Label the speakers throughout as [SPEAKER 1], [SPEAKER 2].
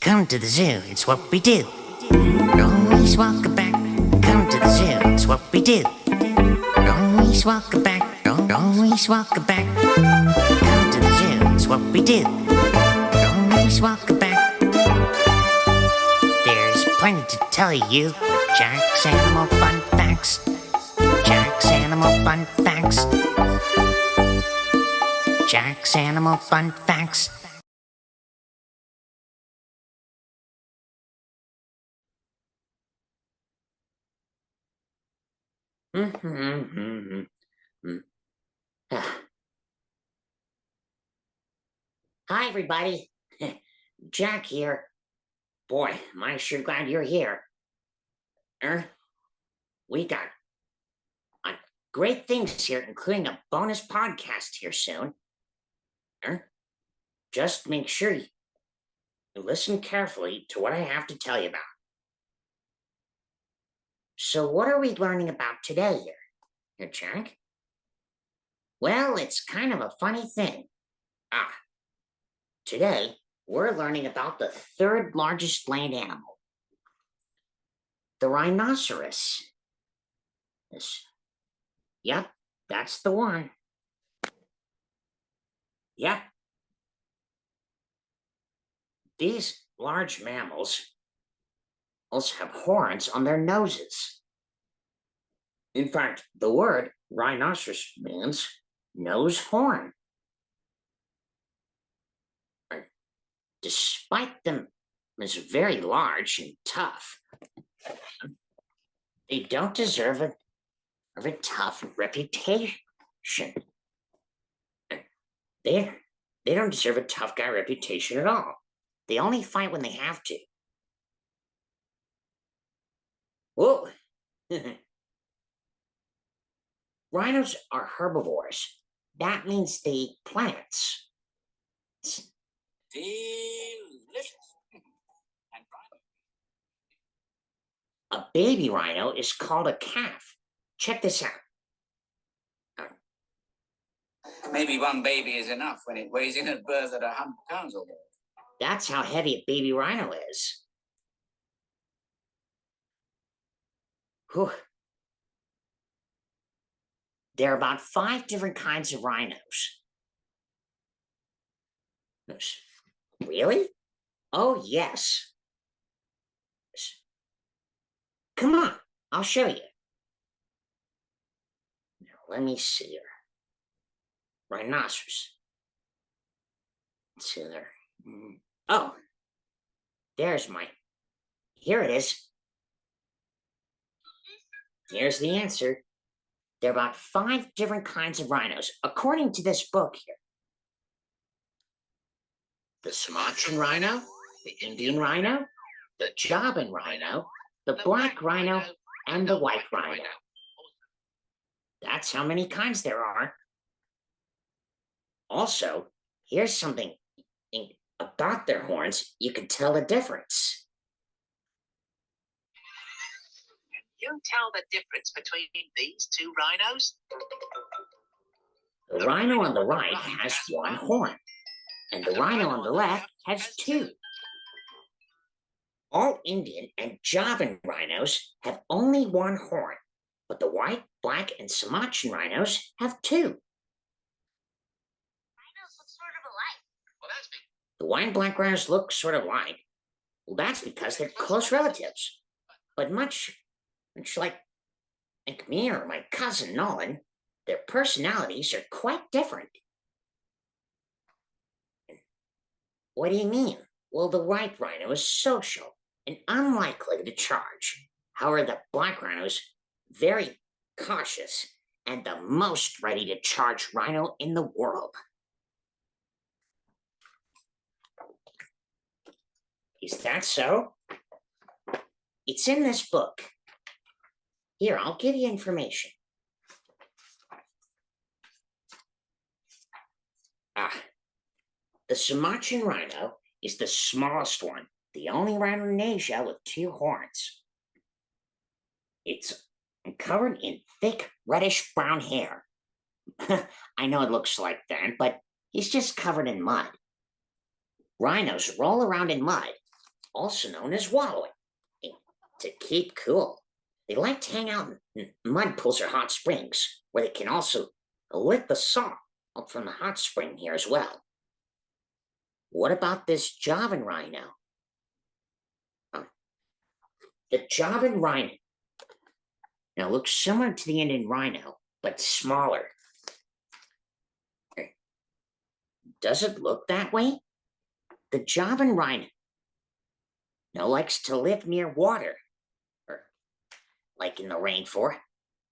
[SPEAKER 1] Come to the zoo, it's what we do. Always walk back. Come to the zoo, it's what we do. Always walk back. Always walk back. Come to the zoo, it's what we do. Always walk back. There's plenty to tell you with Jack's Animal Fun Facts. Jack's Animal Fun Facts. Jack's Animal Fun Facts. Hi, everybody. Jack here. Boy, am I sure glad you're here. We got great things here, including a bonus podcast here soon. Just make sure you listen carefully to what I have to tell you about. So what are we learning about today here, Jack? Well, it's kind of a funny thing. Today, we're learning about the third largest land animal, the rhinoceros. Yep, that's the one. Yep. These large mammals also have horns on their noses. In fact, the word rhinoceros means nose horn. Despite them as very large and tough, they don't deserve a tough reputation. They don't deserve a tough guy reputation at all. They only fight when they have to. Whoa! Rhinos are herbivores. That means they eat plants. Delicious. A baby rhino is called a calf. Check this out.
[SPEAKER 2] Maybe one baby is enough when it weighs in at birth at 100 pounds or more.
[SPEAKER 1] That's how heavy a baby rhino is. Whew. There are about 5 different kinds of rhinos. Really? Oh, yes. Come on, I'll show you. Now, let me see here. Rhinoceros. Let's see there. Oh, there's mine. Here it is. Here's the answer. There are about 5 different kinds of rhinos, according to this book here. The Sumatran rhino, the Indian rhino, the Javan rhino, the black rhino, and the white rhino. That's how many kinds there are. Also, here's something about their horns. You can tell the difference.
[SPEAKER 3] Can you tell the difference between these two rhinos?
[SPEAKER 1] The rhino on the right has 1 horn, and the rhino on the left has 2. All Indian and Javan rhinos have only 1 horn, but the white, black, and Sumatran rhinos have 2.
[SPEAKER 4] Rhinos look sort of alike.
[SPEAKER 3] Well, that's big.
[SPEAKER 1] The white and black rhinos look sort of alike. Well, that's because they're close relatives. But much like me or my cousin Nolan, their personalities are quite different. What do you mean? Well, the white rhino is social and unlikely to charge. However, the black rhino is very cautious and the most ready to charge rhino in the world. Is that so? It's in this book. Here, I'll give you information. The Sumatran rhino is the smallest one, the only rhino in Asia with 2 horns. It's covered in thick reddish-brown hair. I know it looks like that, but he's just covered in mud. Rhinos roll around in mud also known as wallowing. And to keep cool, they like to hang out in mud pools or hot springs, where they can also lick the salt up from the hot spring here as well. What about this Javan rhino? The Javan rhino now looks similar to the Indian rhino, but smaller. Does it look that way? The Javan rhino now likes to live near water, or like in the rainforest,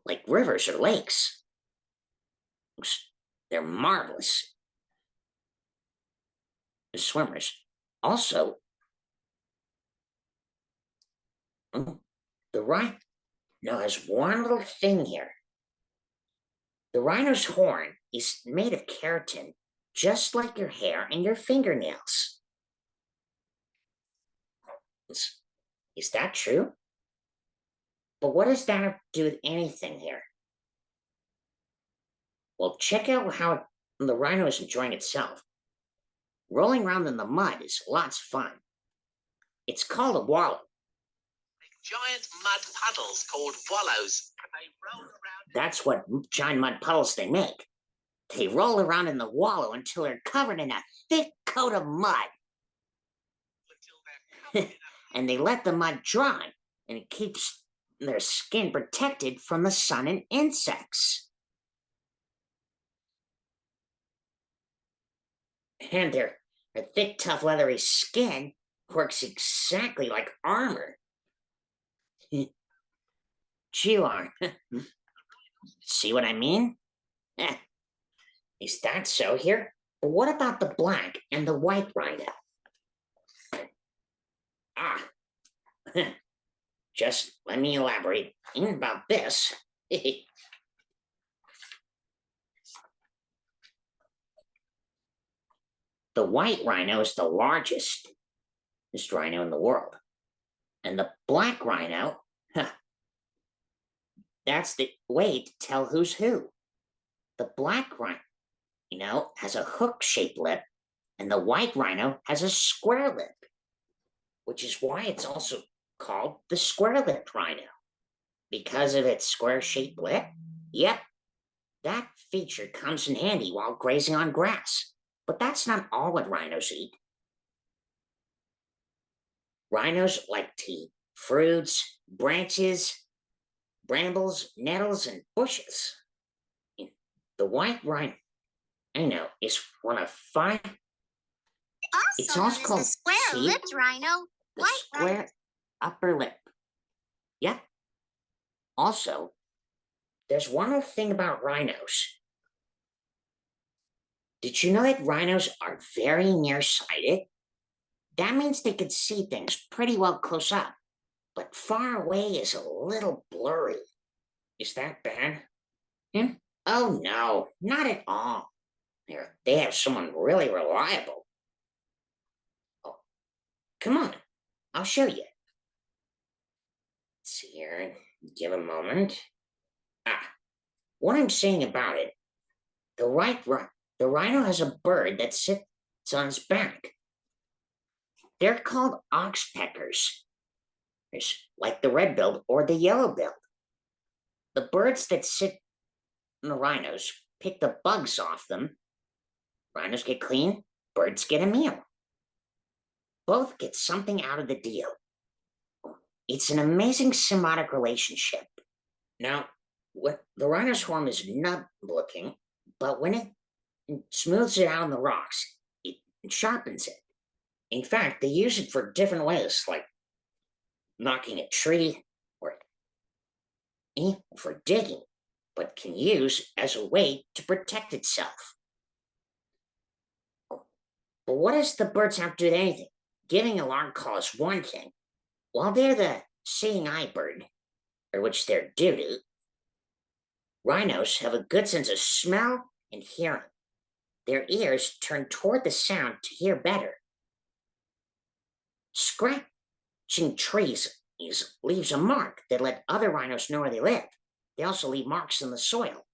[SPEAKER 1] like rivers or lakes. They're marvelous swimmers. Also, the rhino has one little thing here. The rhino's horn is made of keratin, just like your hair and your fingernails. Is that true? But what does that have to do with anything here? Well, check out how the rhino is enjoying itself. Rolling around in the mud is lots of fun. It's called a wallow.
[SPEAKER 3] Giant mud puddles called wallows. They roll around.
[SPEAKER 1] That's what giant mud puddles they make. They roll around in the wallow until they're covered in a thick coat of mud.
[SPEAKER 3] Until they're covered in
[SPEAKER 1] And they let the mud dry, and it keeps their skin protected from the sun and insects. And their thick, tough, leathery skin works exactly like armor. G-Lar. See what I mean? Is that so here? But what about the black and the white rhino? Just let me elaborate about this. The white rhino is the largest rhino in the world. And the black rhino, that's the way to tell who's who. The black rhino has a hook-shaped lip, and the white rhino has a square lip, which is why it's also called the square-lipped rhino. Because of its square-shaped lip? Yep, that feature comes in handy while grazing on grass. But that's not all what rhinos eat. Rhinos like to eat fruits, branches, brambles, nettles, and bushes. The white rhino is one of five. It's also called
[SPEAKER 4] the square-lipped rhino.
[SPEAKER 1] The square upper lip. Yep. Also, there's one other thing about rhinos. Did you know that rhinos are very nearsighted? That means they can see things pretty well close up, but far away is a little blurry. Is that bad? Oh no, not at all. They have someone really reliable. Oh, come on, I'll show you. Let's see here, give a moment. What I'm saying about it, the rhino has a bird that sits on its back. They're called oxpeckers, like the red-billed or the yellow-billed. The birds that sit on the rhinos pick the bugs off them. Rhinos get clean, birds get a meal. Both get something out of the deal. It's an amazing symbiotic relationship. Now, the rhino's horn is nub-looking, but when it smooths it out on the rocks, it sharpens it. In fact, they use it for different ways, like knocking a tree or for digging, but can use as a way to protect itself. But what does the birds have to do with anything? Giving alarm call is one thing. While they're the seeing eye bird, or which they're due to, rhinos have a good sense of smell and hearing. Their ears turn toward the sound to hear better. Scratching trees leaves a mark that let other rhinos know where they live. They also leave marks in the soil.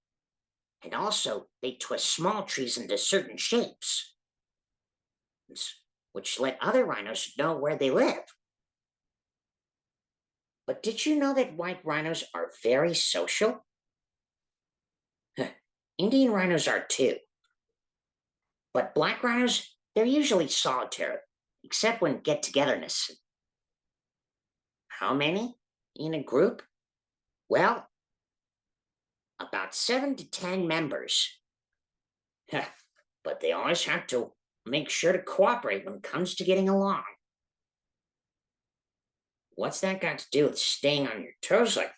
[SPEAKER 1] And also, they twist small trees into certain shapes. which let other rhinos know where they live. But did you know that white rhinos are very social? Indian rhinos are too. But black rhinos, they're usually solitary, except when get-togetherness. How many in a group? Well, about 7 to 10 members. But they always have to make sure to cooperate when it comes to getting along. What's that got to do with staying on your toes like that?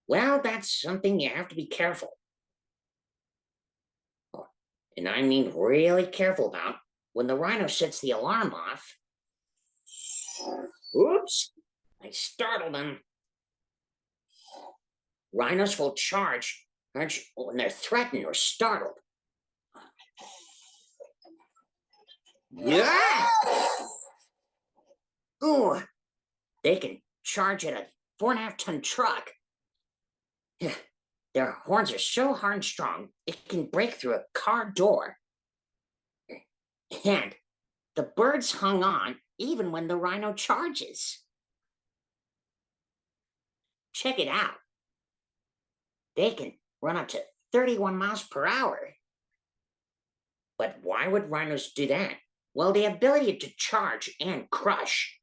[SPEAKER 1] Well, that's something you have to be careful. And I mean really careful about when the rhino sets the alarm off. Oops, I startled him. Rhinos will charge when they're threatened or startled. Yeah! Ooh, they can charge at a 4.5-ton truck. Their horns are so hard and strong, it can break through a car door. And the birds hung on even when the rhino charges. Check it out. They can run up to 31 miles per hour. But why would rhinos do that? Well, the ability to charge and crush.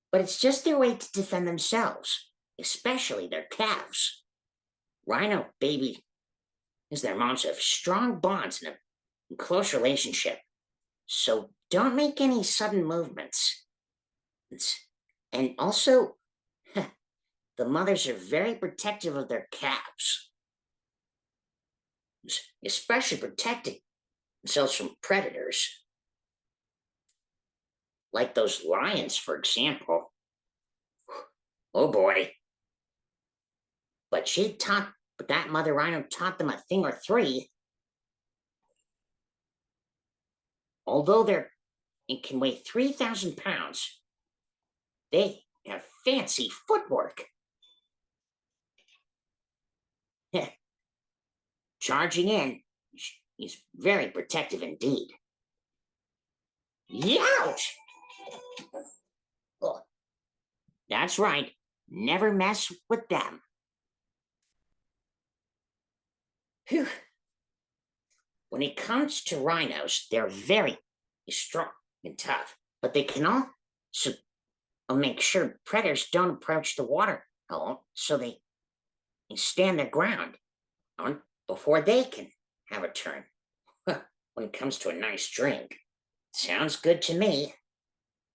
[SPEAKER 1] But it's just their way to defend themselves, especially their calves. Rhino baby is their moms have strong bonds and a close relationship. So don't make any sudden movements. And also, the mothers are very protective of their calves, especially protecting themselves from predators. Like those lions, for example. Oh boy. But that mother rhino taught them a thing or three. Although it can weigh 3,000 pounds, they have fancy footwork. Charging in is very protective indeed. Youch! Oh, that's right. Never mess with them. Whew. When it comes to rhinos, they're very strong and tough, but they can also make sure predators don't approach the water hole, so they stand their ground before they can have a turn. When it comes to a nice drink, sounds good to me.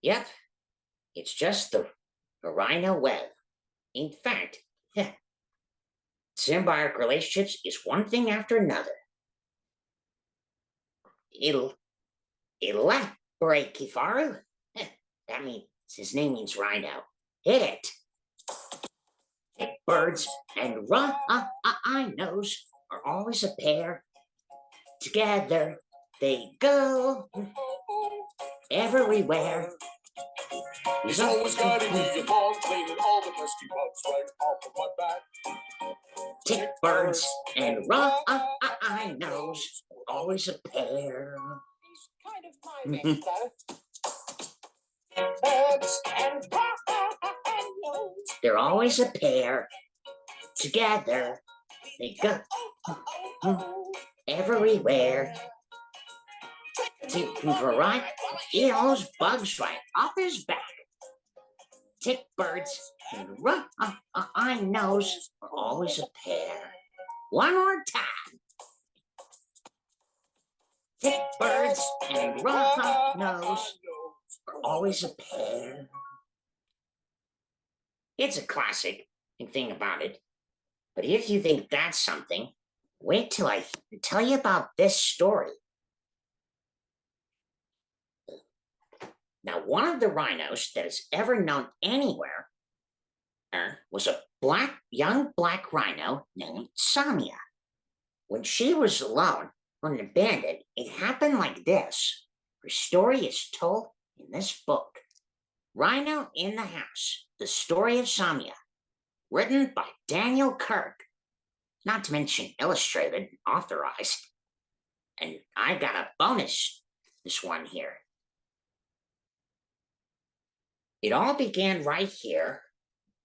[SPEAKER 1] Yep, it's just the rhino web. In fact, symbiotic relationships is one thing after another. Elaborate, Kifaru. That means his name means rhino. Hit it. Birds and rhinos are always a pair. Together they go everywhere.
[SPEAKER 5] He's always guiding me along, cleaning all the pesky bugs right off of my back.
[SPEAKER 1] Tick birds and rhinos are always a pair.
[SPEAKER 5] He's kind of my mate, though. Birds and rhinos.
[SPEAKER 1] They're always a pair. Together they go everywhere. Eat all those bugs right off his back. Tick birds and rhinos are always a pair. One more time. Tick birds and rhinos are always a pair. It's a classic thing about it. But if you think that's something, wait till I tell you about this story. Now, one of the rhinos that is ever known anywhere was a young black rhino named Samia. When she was alone or abandoned, it happened like this. Her story is told in this book, Rhino in the House, The Story of Samia, written by Daniel Kirk, not to mention illustrated and authorized. And I got a bonus, this one here. It all began right here,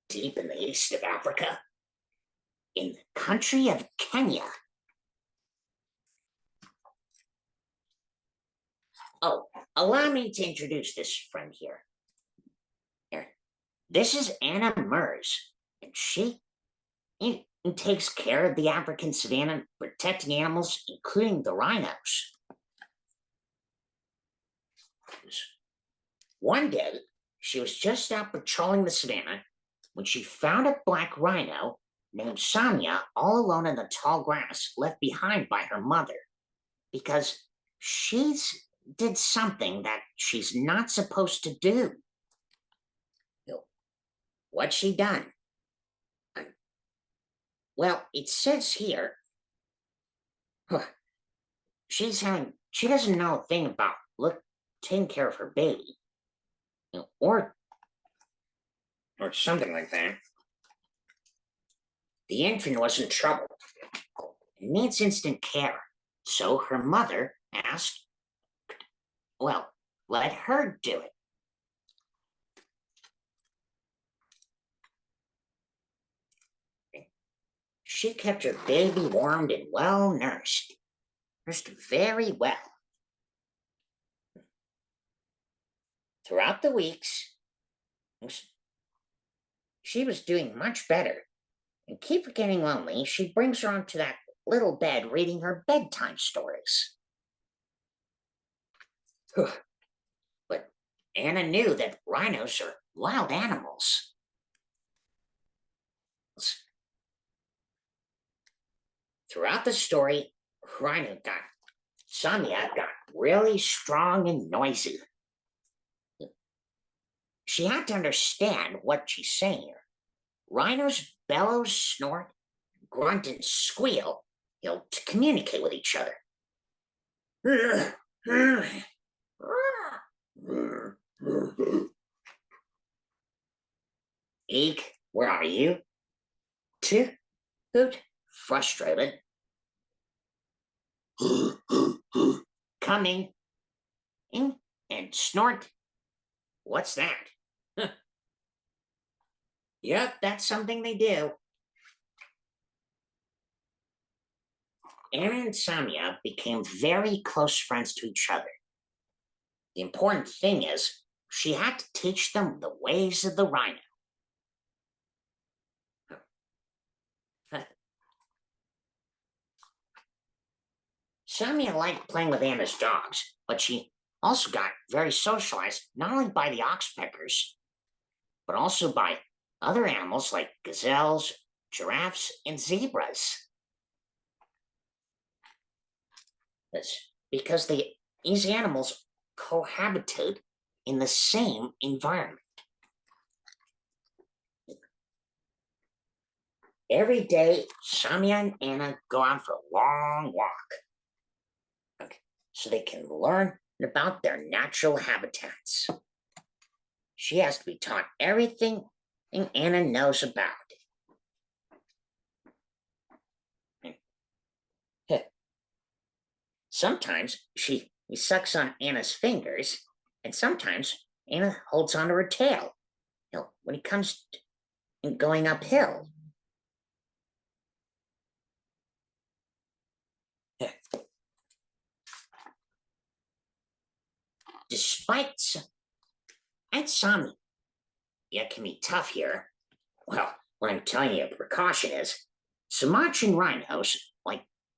[SPEAKER 1] deep in the east of Africa, in the country of Kenya. Oh, allow me to introduce this friend here. Here. This is Anna Mers, and she takes care of the African savanna, protecting animals, including the rhinos. One day, she was just out patrolling the savannah when she found a black rhino named Samia all alone in the tall grass left behind by her mother because she's did something that she's not supposed to do. What's she done? Well, it says here, she doesn't know a thing about taking care of her baby, or something like that. The infant was in trouble and needs instant care. So her mother asked, well, let her do it. She kept her baby warmed and well nursed very well. Throughout the weeks, she was doing much better. And keep getting lonely, she brings her onto that little bed reading her bedtime stories. But Anna knew that rhinos are wild animals. Throughout the story, Samia got really strong and noisy. She had to understand what she's saying here. Rhinos bellow, snort, grunt, and squeal, to communicate with each other. Eek, where are you? Toot, hoot, frustrated. Coming, and snort. What's that? Yep, that's something they do. Anna and Samia became very close friends to each other. The important thing is, she had to teach them the ways of the rhino. Samia liked playing with Anna's dogs, but she also got very socialized not only by the oxpeckers, but also by other animals like gazelles, giraffes, and zebras. That's because these animals cohabitate in the same environment. Every day, Samia and Anna go out for a long walk, so they can learn about their natural habitats. She has to be taught everything Anna knows about it. Sometimes he sucks on Anna's fingers, and sometimes Anna holds onto her tail. When it comes to going uphill. Despite Sammy, it can be tough here. Well, what I'm telling you, a precaution is, Sumatran rhinos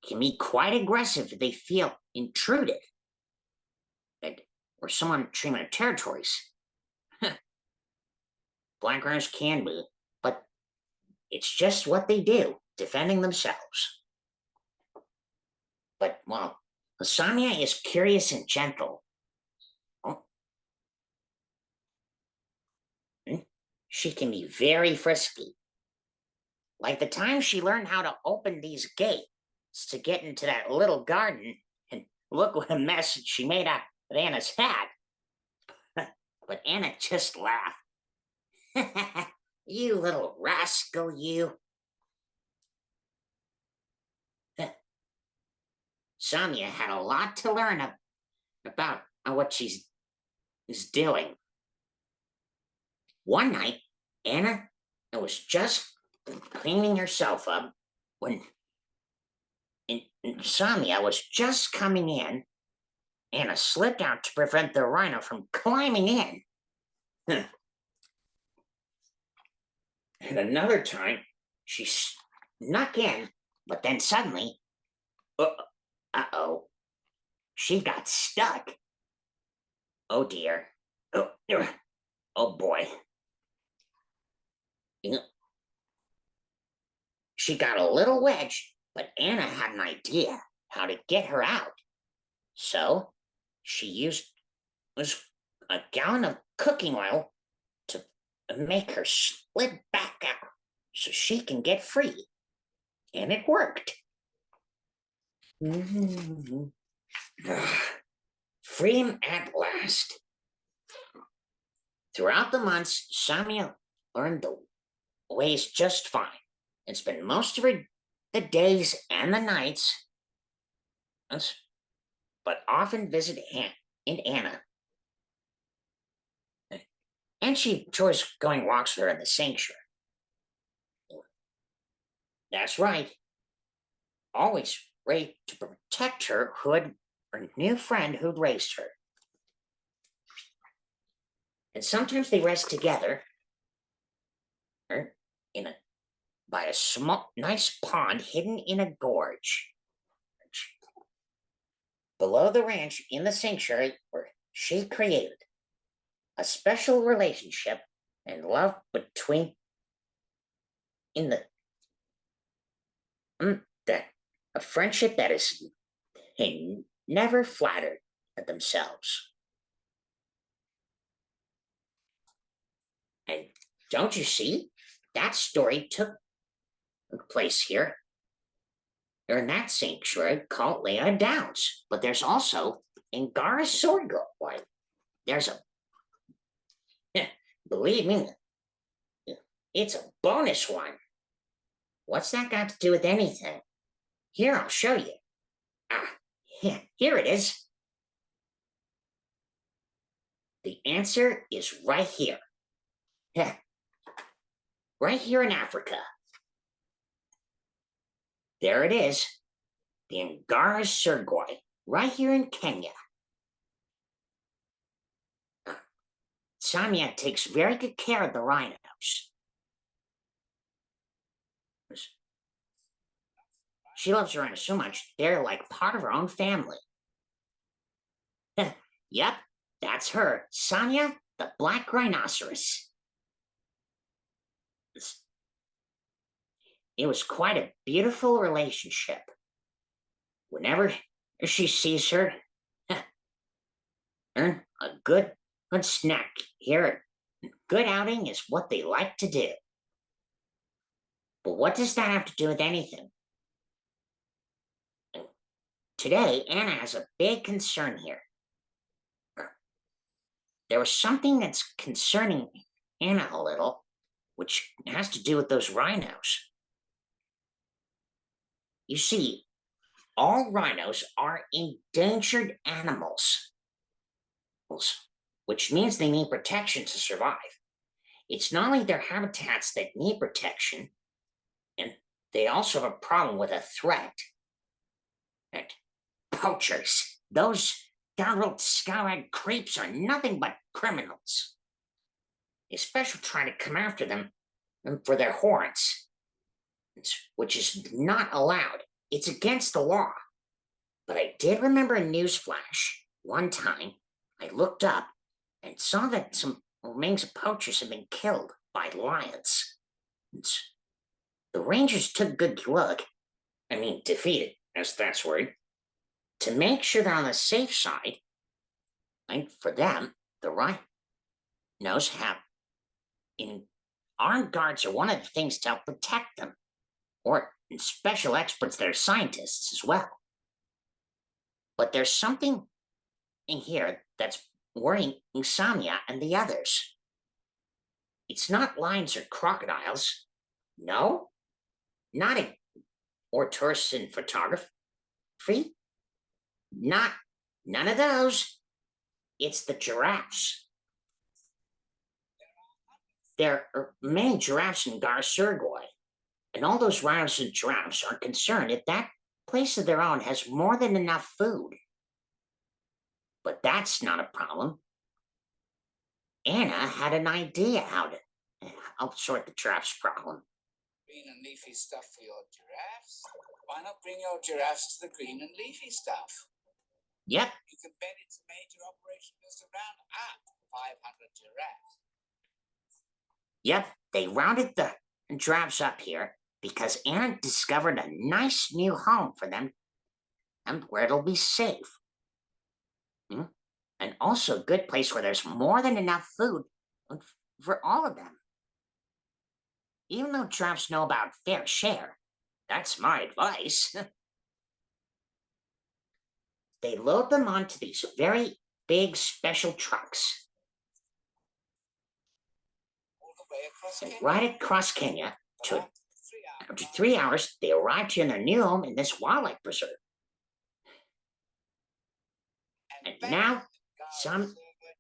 [SPEAKER 1] can be quite aggressive if they feel intruded, or someone treating their territories. Black rhinos can be, but it's just what they do, defending themselves. But Samia is curious and gentle. She can be very frisky. Like the time she learned how to open these gates to get into that little garden, and look what a mess she made out of Anna's hat. But Anna just laughed. You little rascal, you. Samia had a lot to learn about what she's doing. One night, Anna was just cleaning herself up when Insomnia was just coming in. Anna slipped out to prevent the rhino from climbing in. And another time, she snuck in, but then suddenly, uh-oh, she got stuck. Oh dear. Oh boy. She got a little wedge, but Anna had an idea how to get her out. So she used a gallon of cooking oil to make her slid back out so she can get free. And it worked. Freedom at last. Throughout the months, Samia learned the ways just fine and spent most of the days and the nights, but often visited Anna. And she enjoys going walks with her in the sanctuary. That's right. Always ready to protect her new friend who'd raised her. And sometimes they rest together by a small, nice pond hidden in a gorge. Below the ranch in the sanctuary where she created a special relationship and love between a friendship that is never flattered at themselves. And don't you see? That story took place here. They're in that sanctuary called Leah Downs. But there's also Angara Sword White. There's believe me, it's a bonus one. What's that got to do with anything? Here, I'll show you. Here it is. The answer is right here. Right here in Africa. There it is. The Angara Surgoi, right here in Kenya. Samia takes very good care of the rhinos. She loves the rhinos so much, they're like part of her own family. Yep, that's her, Sonia, the black rhinoceros. It was quite a beautiful relationship. Whenever she sees her, earn a good snack here. Good outing is what they like to do. But what does that have to do with anything? Today, Anna has a big concern here. There was something that's concerning Anna a little, which has to do with those rhinos. You see, all rhinos are endangered animals, which means they need protection to survive. It's not only their habitats that need protection, and they also have a problem with a threat. And poachers, those downright scallywag creeps are nothing but criminals. Especially trying to come after them for their horns, which is not allowed. It's against the law. But I did remember a news flash. One time, I looked up and saw that some remains of poachers had been killed by lions. The rangers took a good look, defeated, as that's word, to make sure they're on the safe side. And for them, the rhinos have armed guards are one of the things to help protect them, or special experts that are scientists as well. But there's something in here that's worrying Samia and the others. It's not lions or crocodiles. No, or tourists and photography. None of those. It's the giraffes. there are many giraffes in Garsurgoy, and all those rhinos and giraffes are concerned if that place of their own has more than enough food. But that's not a problem. Anna had an idea how to help sort the giraffe's problem.
[SPEAKER 2] Green and leafy stuff for your giraffes? Why not bring your giraffes to the green and leafy stuff?
[SPEAKER 1] Yep,
[SPEAKER 2] You can bet it's a major operation just around up 500 giraffes.
[SPEAKER 1] yep, they rounded the giraffes up here because Anna discovered a nice new home for them and where it'll be safe. And also a good place where there's more than enough food for all of them. Even though giraffes know about fair share, that's my advice. They load them onto these very big special trucks
[SPEAKER 2] All the way across
[SPEAKER 1] and
[SPEAKER 2] Kenya.
[SPEAKER 1] ride across Kenya to
[SPEAKER 2] After 3 hours.
[SPEAKER 1] after 3 hours, they arrived here in their new home in this wildlife preserve. And
[SPEAKER 2] back
[SPEAKER 1] now,
[SPEAKER 2] to
[SPEAKER 1] some,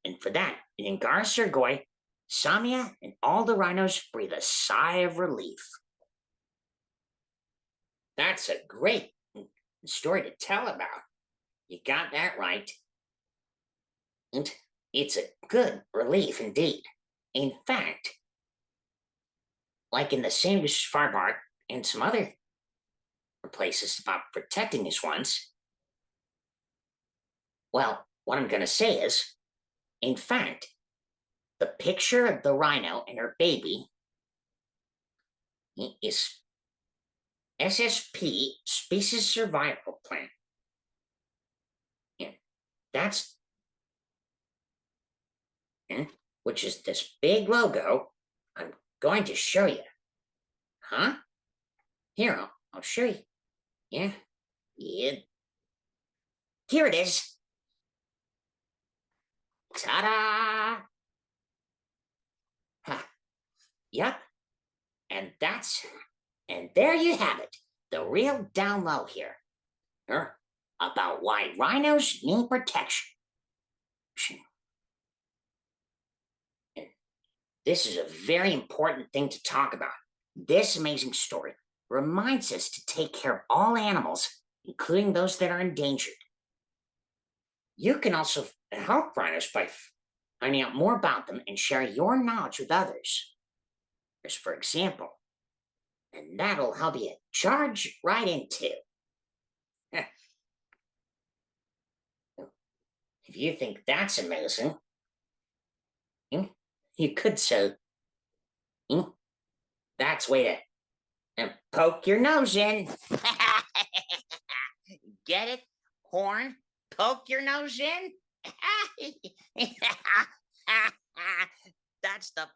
[SPEAKER 1] and for that, in Garsurgoy, Samia and all the rhinos breathe a sigh of relief. That's a great story to tell about. You got that right. And it's a good relief indeed. In fact, like in the Sandwich Farbark and some other places about protecting these ones, well, what I'm going to say is, in fact, the picture of the rhino and her baby is SSP, Species Survival Plan. And that's, which is this big logo I'm going to show you. Huh? Here, I'll show you. Yeah. Here it is. Ta-da! Huh. Yep. And there you have it. The real down low here. About why rhinos need protection. And this is a very important thing to talk about. This amazing story reminds us to take care of all animals, including those that are endangered. You can also help rhinos by finding out more about them and sharing your knowledge with others. As for example, and that'll help you charge right into. If you think that's amazing, you could say, that's way to poke your nose in. Get it? Horn? Poke your nose in? That's the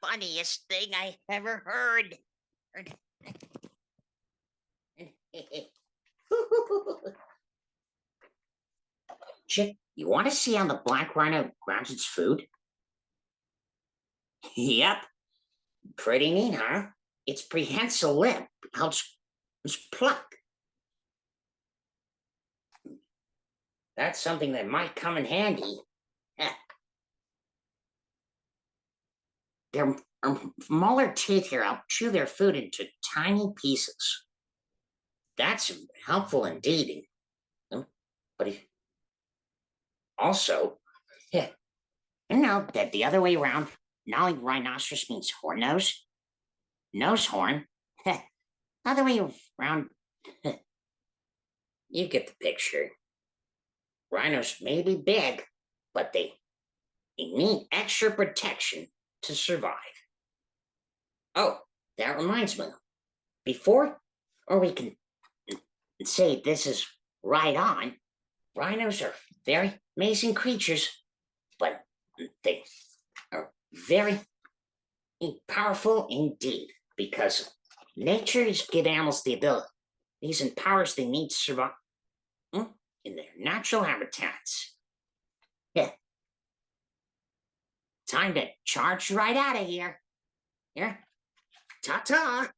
[SPEAKER 1] funniest thing I ever heard. Chick, you want to see how the black rhino grabs its food? Yep. Pretty neat, huh? Its prehensile lip helps pluck. That's something that might come in handy. Their molar teeth here help chew their food into tiny pieces. That's helpful indeed. But also, note that the other way around, not only rhinoceros means horn nose horn. Other way around, you get the picture. Rhinos may be big, but they need extra protection to survive. Oh, that reminds me. We can say this is right on, rhinos are very amazing creatures, but they are very powerful indeed, because nature has given animals the ability, these powers they need to survive in their natural habitats. Yeah. Time to charge right out of here. Yeah. Ta-ta.